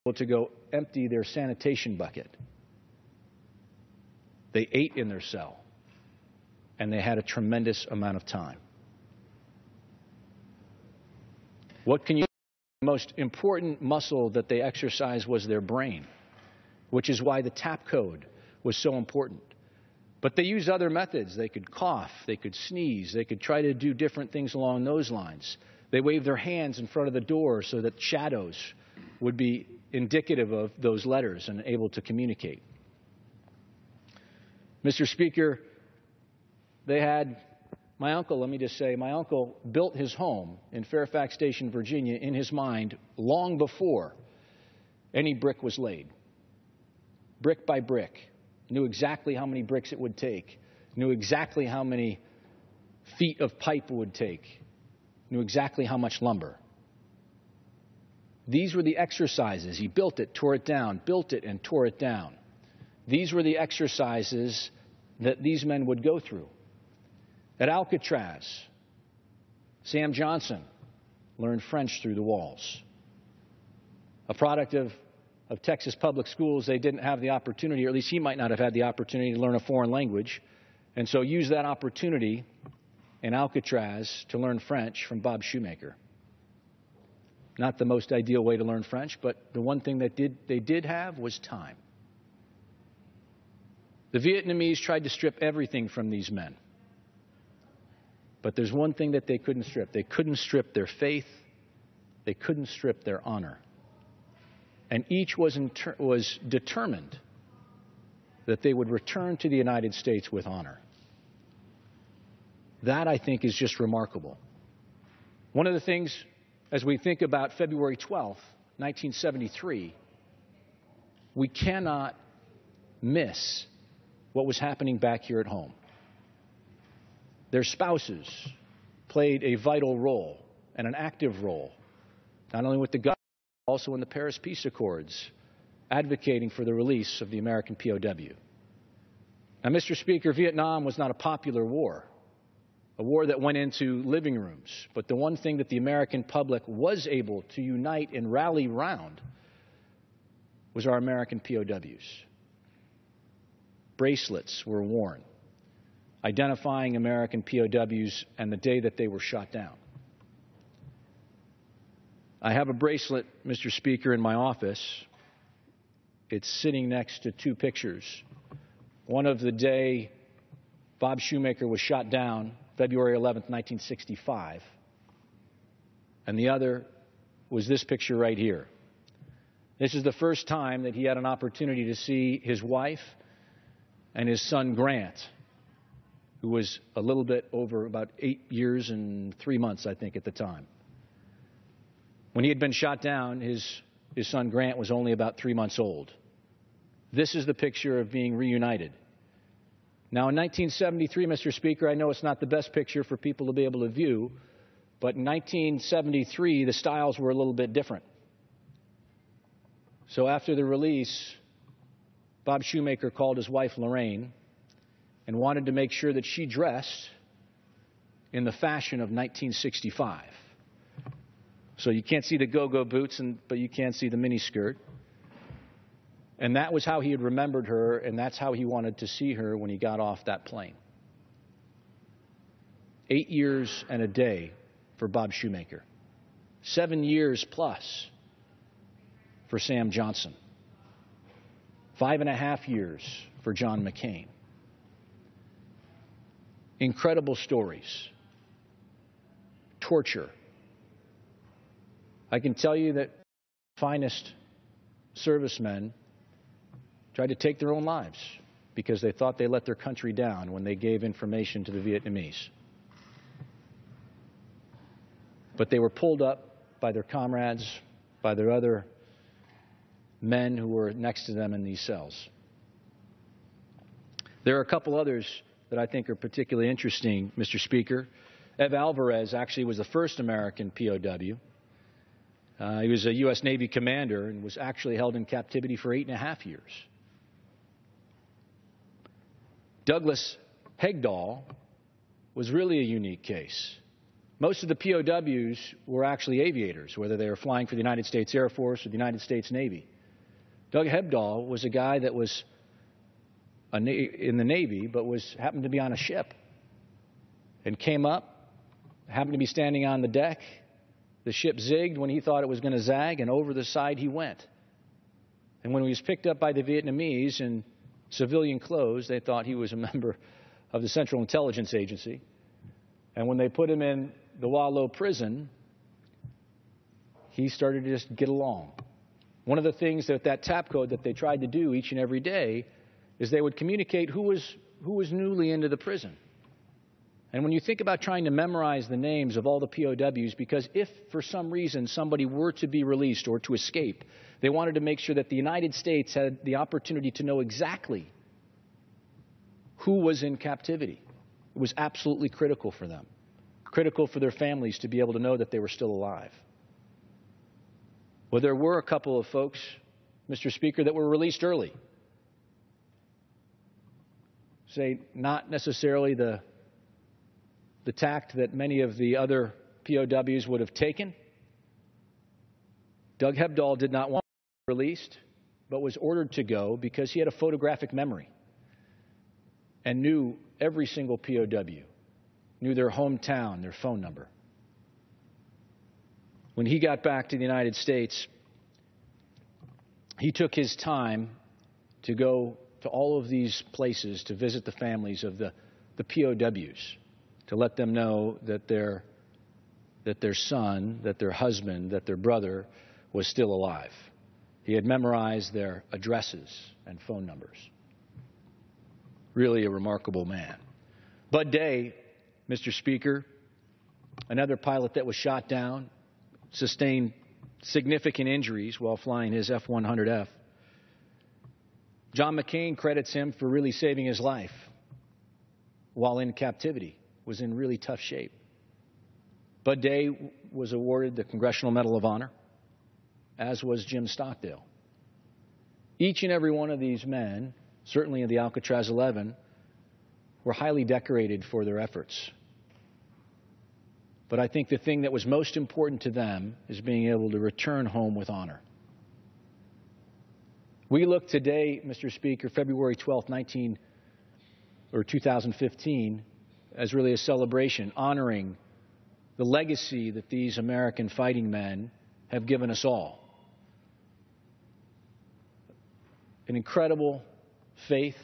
to go empty their sanitation bucket. They ate in their cell, and they had a tremendous amount of time. What can you? The most important muscle that they exercised was their brain, which is why the tap code was so important. But they used other methods. They could cough, they could sneeze, they could try to do different things along those lines. They waved their hands in front of the door so that shadows would be indicative of those letters and able to communicate. Mr. Speaker, they had my uncle, let me just say, my uncle built his home in Fairfax Station, Virginia, in his mind long before any brick was laid. Brick by brick. Knew exactly how many bricks it would take. Knew exactly how many feet of pipe it would take. Knew exactly how much lumber. These were the exercises. He built it, tore it down, built it, and tore it down. These were the exercises that these men would go through. At Alcatraz, Sam Johnson learned French through the walls. A product of Texas public schools, they didn't have the opportunity, or at least he might not have had the opportunity to learn a foreign language, and so used that opportunity in Alcatraz to learn French from Bob Shoemaker. Not the most ideal way to learn French, but the one thing that they did have was time. The Vietnamese tried to strip everything from these men. But there's one thing that they couldn't strip. They couldn't strip their faith. They couldn't strip their honor. And each was determined that they would return to the United States with honor. That, I think, is just remarkable. One of the things, as we think about February 12th, 1973, we cannot miss what was happening back here at home. Their spouses played a vital role and an active role, not only with the government, but also in the Paris Peace Accords, advocating for the release of the American POW. Now, Mr. Speaker, Vietnam was not a popular war, a war that went into living rooms. But the one thing that the American public was able to unite and rally round was our American POWs. Bracelets were worn, identifying American POWs and the day that they were shot down. I have a bracelet, Mr. Speaker, in my office. It's sitting next to two pictures. One of the day Bob Shoemaker was shot down, February 11th, 1965. And the other was this picture right here. This is the first time that he had an opportunity to see his wife and his son Grant, who was a little bit over about 8 years and 3 months, I think, at the time. When he had been shot down, his son Grant was only about 3 months old. This is the picture of being reunited. Now, in 1973, Mr. Speaker, I know it's not the best picture for people to be able to view, but in 1973, the styles were a little bit different. So after the release, Bob Shoemaker called his wife, Lorraine, and wanted to make sure that she dressed in the fashion of 1965. So you can't see the go-go boots, but you can see the miniskirt. And that was how he had remembered her, and that's how he wanted to see her when he got off that plane. 8 years and a day for Bob Shoemaker. 7 years plus for Sam Johnson. 5.5 years for John McCain. Incredible stories. Torture. I can tell you that the finest servicemen tried to take their own lives because they thought they let their country down when they gave information to the Vietnamese. But they were pulled up by their comrades, by their other men who were next to them in these cells. There are a couple others that I think are particularly interesting, Mr. Speaker. Ev Alvarez actually was the first American POW. He was a U.S. Navy commander and was actually held in captivity for 8.5 years. Douglas Hegdahl was really a unique case. Most of the POWs were actually aviators, whether they were flying for the United States Air Force or the United States Navy. Doug Hebdahl was a guy that was in the Navy, but happened to be on a ship and came up, happened to be standing on the deck. The ship zigged when he thought it was going to zag, and over the side he went. And when he was picked up by the Vietnamese in civilian clothes, they thought he was a member of the Central Intelligence Agency. And when they put him in the Wallow prison, he started to just get along. One of the things that tap code that they tried to do each and every day is they would communicate who was newly into the prison. And when you think about trying to memorize the names of all the POWs, because if for some reason somebody were to be released or to escape, they wanted to make sure that the United States had the opportunity to know exactly who was in captivity. It was absolutely critical for them, critical for their families to be able to know that they were still alive. Well, there were a couple of folks, Mr. Speaker, that were released early. Say, not necessarily the tact that many of the other POWs would have taken. Doug Hebdahl did not want to be released, but was ordered to go because he had a photographic memory and knew every single POW, knew their hometown, their phone number. When he got back to the United States, he took his time to go to all of these places to visit the families of the POWs, to let them know that their son, that their husband, that their brother was still alive. He had memorized their addresses and phone numbers. Really a remarkable man. Bud Day, Mr. Speaker, another pilot that was shot down, sustained significant injuries while flying his F-100F. John McCain credits him for really saving his life while in captivity, was in really tough shape. Bud Day was awarded the Congressional Medal of Honor, as was Jim Stockdale. Each and every one of these men, certainly in the Alcatraz 11, were highly decorated for their efforts. But I think the thing that was most important to them is being able to return home with honor. We look today, Mr. Speaker, February 12th, 2015, as really a celebration, honoring the legacy that these American fighting men have given us all. An incredible faith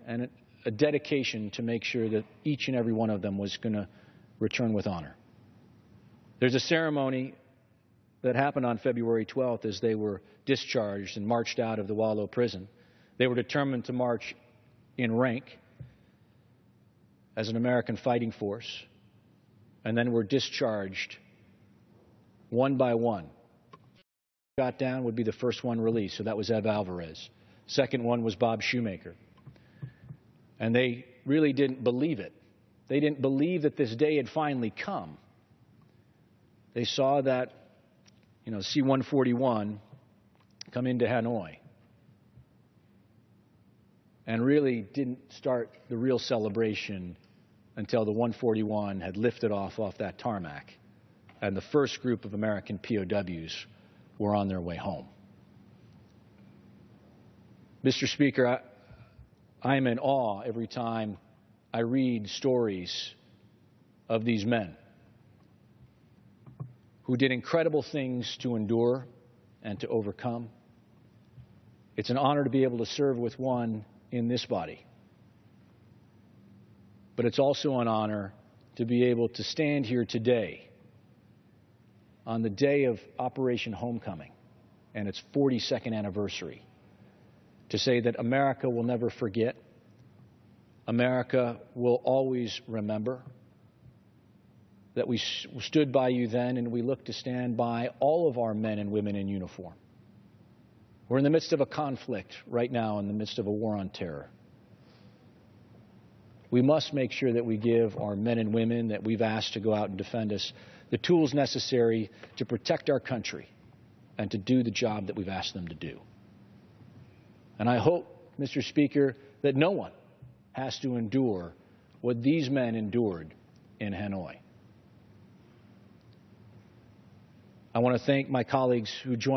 and a dedication to make sure that each and every one of them was going to return with honor. There's a ceremony that happened on February 12th as they were discharged and marched out of the Wallow prison. They were determined to march in rank as an American fighting force, and then were discharged one by one. Shot down would be the first one released, so that was Ev Alvarez. Second one was Bob Shoemaker. And they really didn't believe it. They didn't believe that this day had finally come. They saw that, C-141 come into Hanoi, and really didn't start the real celebration until the 141 had lifted off that tarmac, and the first group of American POWs were on their way home. Mr. Speaker, I'm in awe every time I read stories of these men who did incredible things to endure and to overcome. It's an honor to be able to serve with one in this body. But it's also an honor to be able to stand here today on the day of Operation Homecoming and its 42nd anniversary to say that America will never forget. America will always remember that we stood by you then, and we look to stand by all of our men and women in uniform. We're in the midst of a conflict right now, in the midst of a war on terror. We must make sure that we give our men and women that we've asked to go out and defend us the tools necessary to protect our country and to do the job that we've asked them to do. And I hope, Mr. Speaker, that no one has to endure what these men endured in Hanoi. I want to thank my colleagues who joined